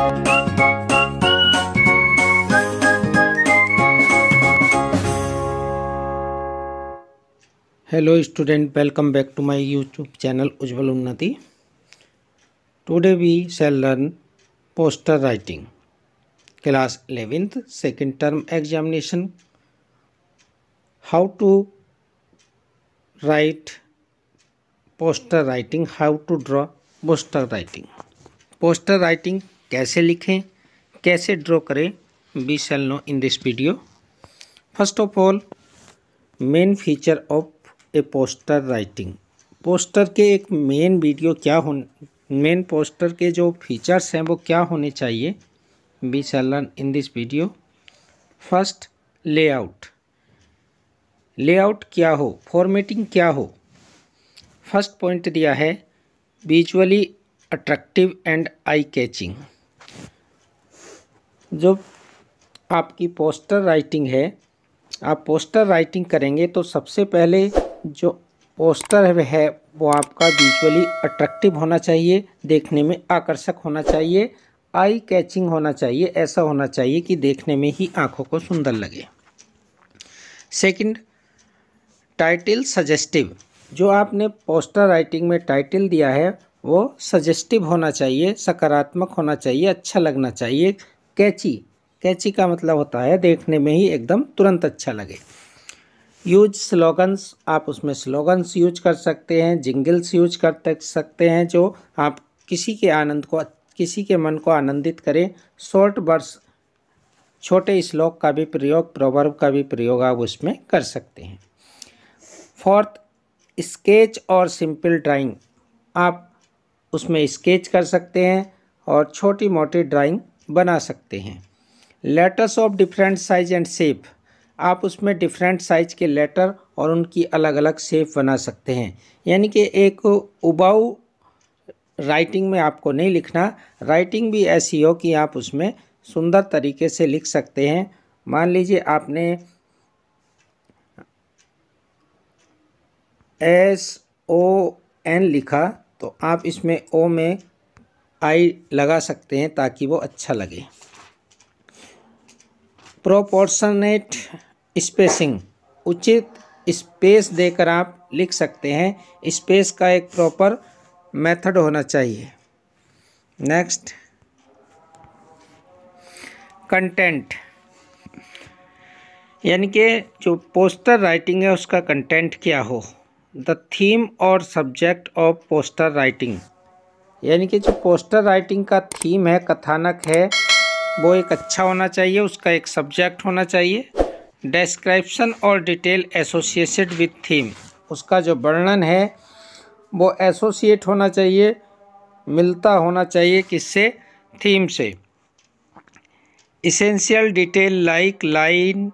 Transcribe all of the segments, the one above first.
Hello student, welcome back to my YouTube channel Ujjwal Unnati. Today we shall learn poster writing. Class 11th second term examination. How to write poster writing, how to draw poster writing. Poster writing कैसे लिखें, कैसे draw करें, we shall know in this video. First of all, main feature of A poster writing. Poster के एक main video क्या हो, main poster के जो फीचर्स हैं वो क्या होने चाहिए, we shall learn in this video. First, layout. Layout क्या हो, फॉर्मेटिंग क्या हो. फर्स्ट पॉइंट दिया है visually attractive and eye catching. जो आपकी पोस्टर राइटिंग है, आप पोस्टर राइटिंग करेंगे तो सबसे पहले जो पोस्टर है वो आपका विजुअली अट्रैक्टिव होना चाहिए, देखने में आकर्षक होना चाहिए, आई कैचिंग होना चाहिए, ऐसा होना चाहिए कि देखने में ही आंखों को सुंदर लगे. Second, title suggestive. जो आपने पोस्टर राइटिंग में टाइटल दिया है वो सजेस्टिव होना चाहिए, सकारात्मक होना चाहिए, अच्छा लगना चाहिए. कैची का मतलब होता है देखने में ही एकदम तुरंत अच्छा लगे. Use slogans. आप उसमें स्लोगन्स यूज कर सकते हैं, जिंगल्स यूज कर सकते हैं जो आप किसी के मन को आनंदित करें. शॉर्ट वर्ड्स, छोटे श्लोक का भी प्रयोग, प्रोवर्ब का भी प्रयोग आप उसमें कर सकते हैं. फोर्थ, स्केच और सिंपल ड्राइंग. आप उसमें स्केच कर सकते हैं और छोटी मोटी ड्राइंग बना सकते हैं. Letters of different size and shape. आप उसमें डिफरेंट साइज के लेटर और उनकी अलग अलग शेप बना सकते हैं. यानी कि एक उबाऊ राइटिंग में आपको नहीं लिखना, राइटिंग भी ऐसी हो कि आप उसमें सुंदर तरीके से लिख सकते हैं. मान लीजिए आपने SON लिखा तो आप इसमें O में आई लगा सकते हैं ताकि वो अच्छा लगे. Proportionate spacing. उचित स्पेस देकर आप लिख सकते हैं. स्पेस का एक प्रॉपर मेथड होना चाहिए. Next, content. यानी कि जो पोस्टर राइटिंग है उसका कंटेंट क्या हो. द थीम और सब्जेक्ट ऑफ पोस्टर राइटिंग. यानी कि जो पोस्टर राइटिंग का थीम है, कथानक है, वो एक अच्छा होना चाहिए, उसका एक सब्जेक्ट होना चाहिए. डिस्क्रिप्शन और डिटेल एसोसिएटेड विथ थीम. उसका जो वर्णन है वो एसोसिएट होना चाहिए, मिलता होना चाहिए किससे, थीम से. Essential detail like line.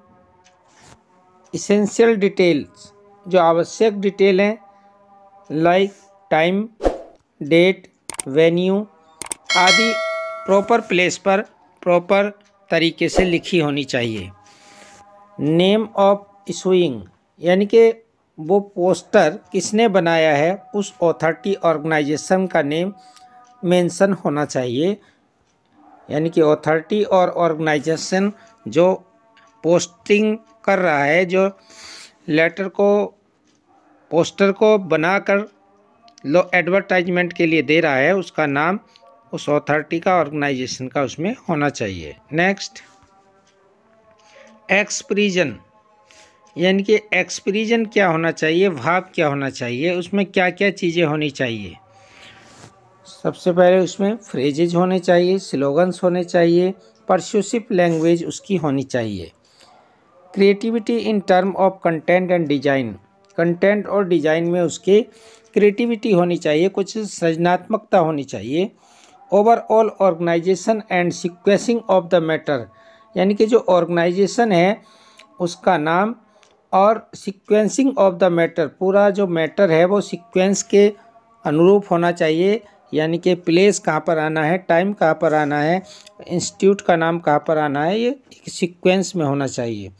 Essential details, जो आवश्यक डिटेल हैं, लाइक टाइम, डेट, वेन्यू आदि प्रॉपर प्लेस पर प्रॉपर तरीके से लिखी होनी चाहिए. Name of issuing. यानी कि वो पोस्टर किसने बनाया है उस अथॉरिटी ऑर्गेनाइजेशन का नेम मेंशन होना चाहिए. यानी कि अथॉरिटी और ऑर्गेनाइजेशन जो पोस्टिंग कर रहा है, जो लेटर को, पोस्टर को बनाकर एडवर्टाइजमेंट के लिए दे रहा है, उसका नाम उस अथॉरिटी का, ऑर्गेनाइजेशन का उसमें होना चाहिए. Next, expression. यानी कि एक्सप्रेशन क्या होना चाहिए, भाव क्या होना चाहिए, उसमें क्या क्या चीज़ें होनी चाहिए. सबसे पहले उसमें फ्रेजेज होने चाहिए, स्लोगन्स होने चाहिए, परस्यूसिव लैंग्वेज उसकी होनी चाहिए. Creativity in term of content and design. Content और डिजाइन में उसकी क्रिएटिविटी होनी चाहिए, कुछ सृजनात्मकता होनी चाहिए. Overall organisation and sequencing of the matter. यानी कि जो ऑर्गेनाइजेशन है उसका नाम और सीक्वेंसिंग ऑफ द मैटर, पूरा जो मैटर है वो सीक्वेंस के अनुरूप होना चाहिए. यानी कि प्लेस कहाँ पर आना है, टाइम कहाँ पर आना है, इंस्टीट्यूट का नाम कहाँ पर आना है, ये एक सीक्वेंस में होना चाहिए.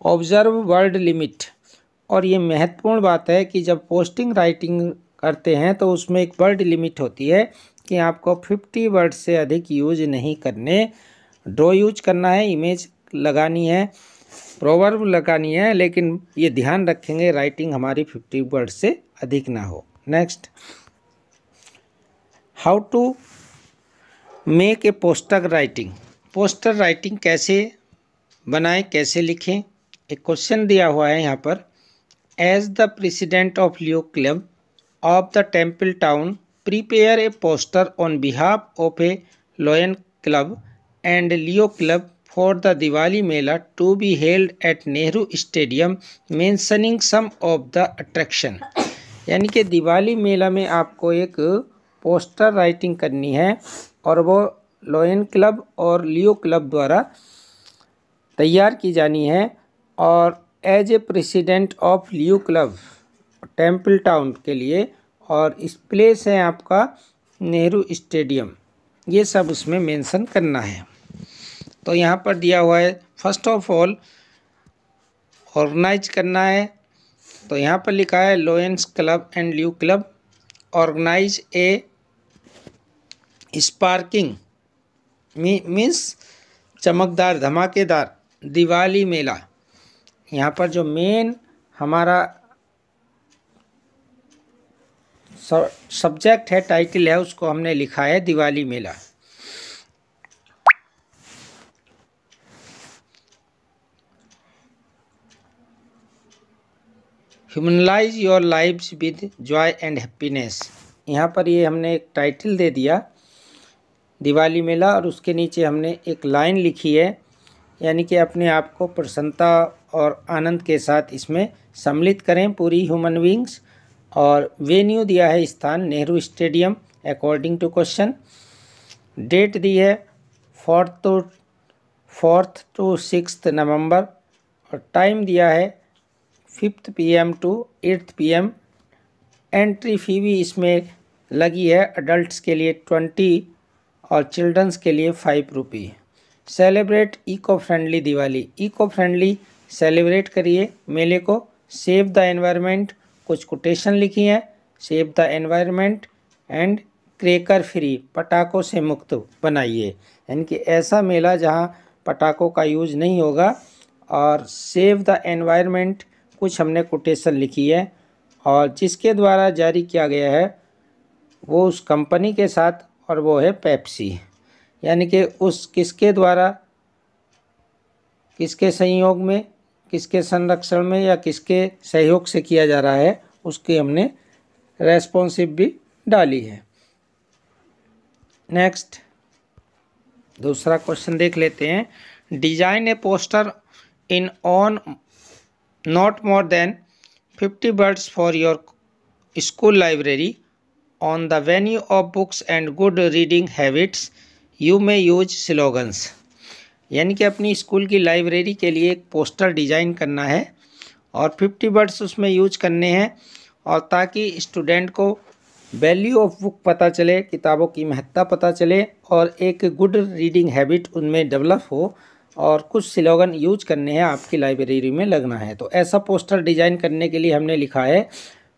Observe word limit. और ये महत्वपूर्ण बात है कि जब पोस्टिंग राइटिंग करते हैं तो उसमें एक वर्ड लिमिट होती है कि आपको 50 वर्ड से अधिक यूज नहीं करने। ड्रॉ यूज करना है, इमेज लगानी है, प्रोवर्ब लगानी है, लेकिन ये ध्यान रखेंगे राइटिंग हमारी 50 वर्ड से अधिक ना हो। Next, how to make a poster writing. Poster writing कैसे बनाएं, कैसे लिखें। एक क्वेश्चन दिया हुआ है यहाँ पर, as the president of Leo club of the temple town prepare a poster on behalf of a lion club and Leo club for the Diwali mela to be held at Nehru stadium mentioning some of the attraction. यानी कि दिवाली मेला में आपको एक poster writing करनी है और वो लोयन club और लियो क्लब द्वारा तैयार की जानी है। और as a president of Leo club temple town के लिए, और इस प्लेस है आपका नेहरू स्टेडियम, ये सब उसमें मेंशन करना है। तो यहाँ पर दिया हुआ है, फर्स्ट ऑफ ऑल ऑर्गेनाइज करना है। तो यहाँ पर लिखा है Lions club and Leo club organize a sparking means चमकदार, धमाकेदार दिवाली मेला। यहाँ पर जो मेन हमारा सब्जेक्ट है, टाइटल है, उसको हमने लिखा है दिवाली मेला। Humanize your lives with joy and happiness. यहाँ पर ये हमने एक टाइटल दे दिया दिवाली मेला, और उसके नीचे हमने एक लाइन लिखी है, यानी कि अपने आप को प्रसन्नता और आनंद के साथ इसमें सम्मिलित करें पूरी ह्यूमन बींग्स। और वेन्यू दिया है स्थान Nehru stadium according to question. Date दी है 4th to 6th नवंबर, और टाइम दिया है 5th PM to 8th PM। Entry fee भी इसमें लगी है, अडल्ट्स के लिए 20 और चिल्ड्रंस के लिए 5 रुपये। Celebrate eco friendly Diwali, eco friendly celebrate करिए मेले को। सेव द एनवायरनमेंट, कुछ कोटेशन लिखी हैं, save the environment and cracker free, पटाखों से मुक्त बनाइए। यानी कि ऐसा मेला जहां पटाखों का यूज नहीं होगा। और सेव द एनवायरनमेंट कुछ हमने कोटेशन लिखी है, और जिसके द्वारा जारी किया गया है वो उस कंपनी के साथ, और वो है पेप्सी। यानी कि उस किसके द्वारा, किसके संयोग में, किसके संरक्षण में या किसके सहयोग से किया जा रहा है, उसकी हमने रेस्पॉन्सिव भी डाली है। नेक्स्ट, दूसरा क्वेश्चन देख लेते हैं। Design A poster in on not more than 50 words for your school library on the venue of books and good reading habits you may use slogans. यानी कि अपनी स्कूल की लाइब्रेरी के लिए एक पोस्टर डिज़ाइन करना है और 50 वर्ड्स उसमें यूज करने हैं, और ताकि स्टूडेंट को वैल्यू ऑफ बुक पता चले, किताबों की महत्ता पता चले, और एक गुड रीडिंग हैबिट उनमें डेवलप हो, और कुछ स्लोगन यूज करने हैं आपकी लाइब्रेरी में लगना है। तो ऐसा पोस्टर डिज़ाइन करने के लिए हमने लिखा है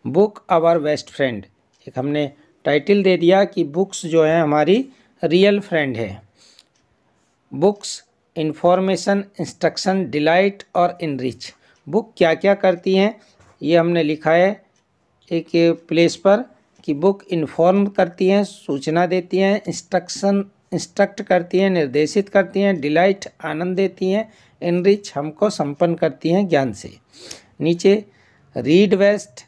बुक आवर बेस्ट फ्रेंड। एक हमने टाइटल दे दिया कि बुक्स जो है हमारी रियल फ्रेंड है। बुक्स इंफॉर्मेशन, इंस्ट्रक्शन, डिलाइट और इनरिच। बुक क्या क्या करती हैं ये हमने लिखा है एक प्लेस पर, कि बुक इन्फॉर्म करती हैं, सूचना देती हैं, इंस्ट्रक्ट करती हैं, निर्देशित करती हैं, डिलाइट आनंद देती हैं, इनरिच हमको संपन्न करती हैं ज्ञान से। नीचे रीड बेस्ट,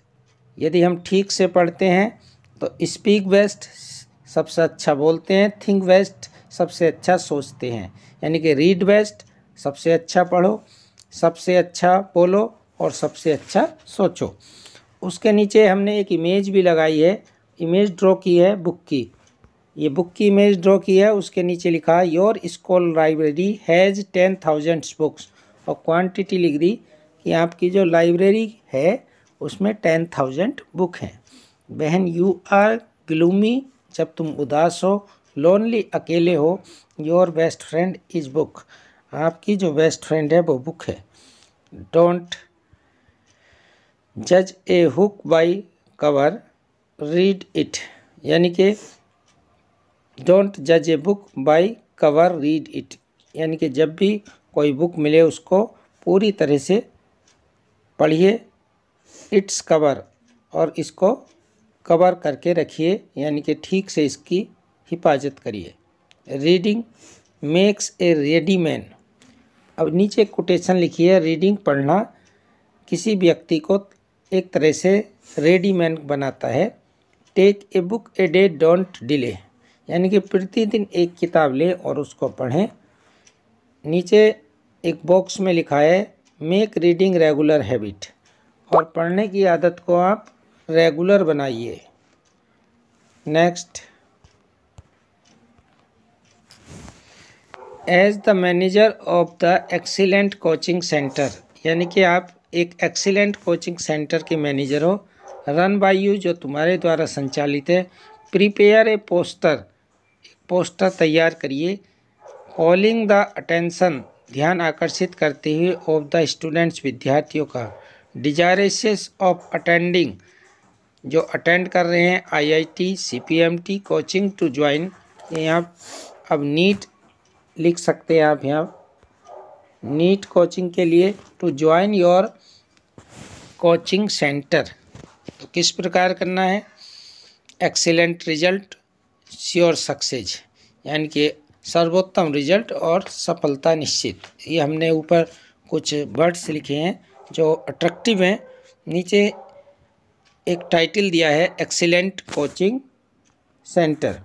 यदि हम ठीक से पढ़ते हैं तो स्पीक बेस्ट, सबसे अच्छा बोलते हैं, थिंक बेस्ट, सबसे अच्छा सोचते हैं। यानी कि रीड बेस्ट, सबसे अच्छा पढ़ो, सबसे अच्छा बोलो और सबसे अच्छा सोचो। उसके नीचे हमने एक इमेज भी लगाई है, इमेज ड्रॉ की है बुक की, ये बुक की इमेज ड्रॉ की है। उसके नीचे लिखा है your school library has 10,000 books, और क्वांटिटी लिख दी कि आपकी जो लाइब्रेरी है उसमें 10,000 बुक हैं। बहन यू आर ग्लूमी, जब तुम उदास हो, लोनली अकेले हो, your best friend is book, आपकी जो बेस्ट फ्रेंड है वो बुक है। डोंट जज a hook by cover, read it. यानी कि डोंट जज a book by cover, read it. यानी कि जब भी कोई बुक मिले उसको पूरी तरह से पढ़िए, इट्स कवर, और इसको कवर करके रखिए, यानी कि ठीक से इसकी हिफाजत करिए। Reading makes a ready man. अब नीचे कोटेशन लिखिए, रीडिंग पढ़ना किसी व्यक्ति को एक तरह से रेडीमैन बनाता है। Take a book a day, don't delay. यानी कि प्रतिदिन एक किताब लें और उसको पढ़ें। नीचे एक बॉक्स में लिखा है मेक रीडिंग रेगुलर हैबिट, और पढ़ने की आदत को आप रेगुलर बनाइए। Next, as the manager of the excellent coaching centre. यानी कि आप एक एक्सीलेंट कोचिंग सेंटर के मैनेजर हो, रन बाय यू, जो तुम्हारे द्वारा संचालित है। प्रिपेयर ए पोस्टर, पोस्टर तैयार करिए। कॉलिंग द अटेंशन, ध्यान आकर्षित करते हुए, ऑफ द स्टूडेंट्स, विद्यार्थियों का। डिजायरेस ऑफ अटेंडिंग, जो अटेंड कर रहे हैं IIT CPMT coaching to join. यहाँ अब नीट लिख सकते हैं आप, यहाँ नीट कोचिंग के लिए, to join your coaching centre. तो किस प्रकार करना है? एक्सीलेंट रिजल्ट, श्योर सक्सेस, यानी कि सर्वोत्तम रिजल्ट और सफलता निश्चित। ये हमने ऊपर कुछ वर्ड्स लिखे हैं जो अट्रैक्टिव हैं। नीचे एक टाइटल दिया है एक्सीलेंट कोचिंग सेंटर,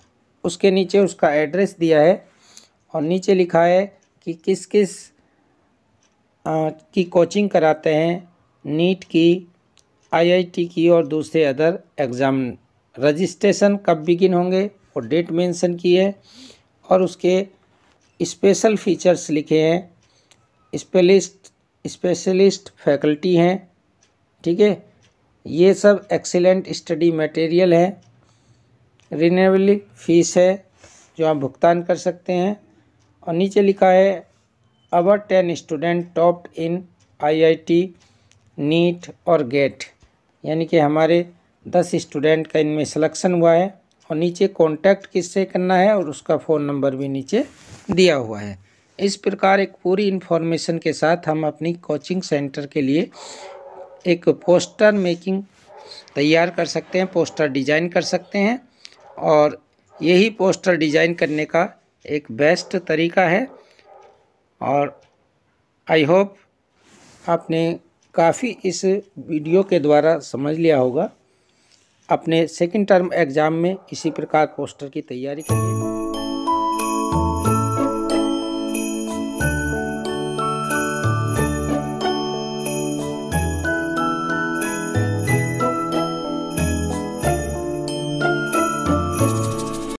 उसके नीचे उसका एड्रेस दिया है, और नीचे लिखा है कि किस किस की कोचिंग कराते हैं, नीट की, आईआईटी की और दूसरे अदर एग्ज़ाम। रजिस्ट्रेशन कब बिगिन होंगे और डेट मेंशन की है, और उसके स्पेशल फीचर्स लिखे हैं। स्पेशलिस्ट फैकल्टी हैं, ठीक है। ये सब एक्सीलेंट स्टडी मटेरियल है। रिन्यूएबल फीस है जो आप भुगतान कर सकते हैं। और नीचे लिखा है our 10 student topped in IIT, NEET और गेट, यानी कि हमारे 10 स्टूडेंट का इनमें सिलेक्शन हुआ है। और नीचे कॉन्टैक्ट किससे करना है और उसका फ़ोन नंबर भी नीचे दिया हुआ है। इस प्रकार एक पूरी इन्फॉर्मेशन के साथ हम अपनी कोचिंग सेंटर के लिए एक पोस्टर मेकिंग तैयार कर सकते हैं, पोस्टर डिज़ाइन कर सकते हैं, और यही पोस्टर डिज़ाइन करने का एक बेस्ट तरीका है। और आई होप आपने काफ़ी इस वीडियो के द्वारा समझ लिया होगा। अपने सेकंड टर्म एग्ज़ाम में इसी प्रकार पोस्टर की तैयारी करिए।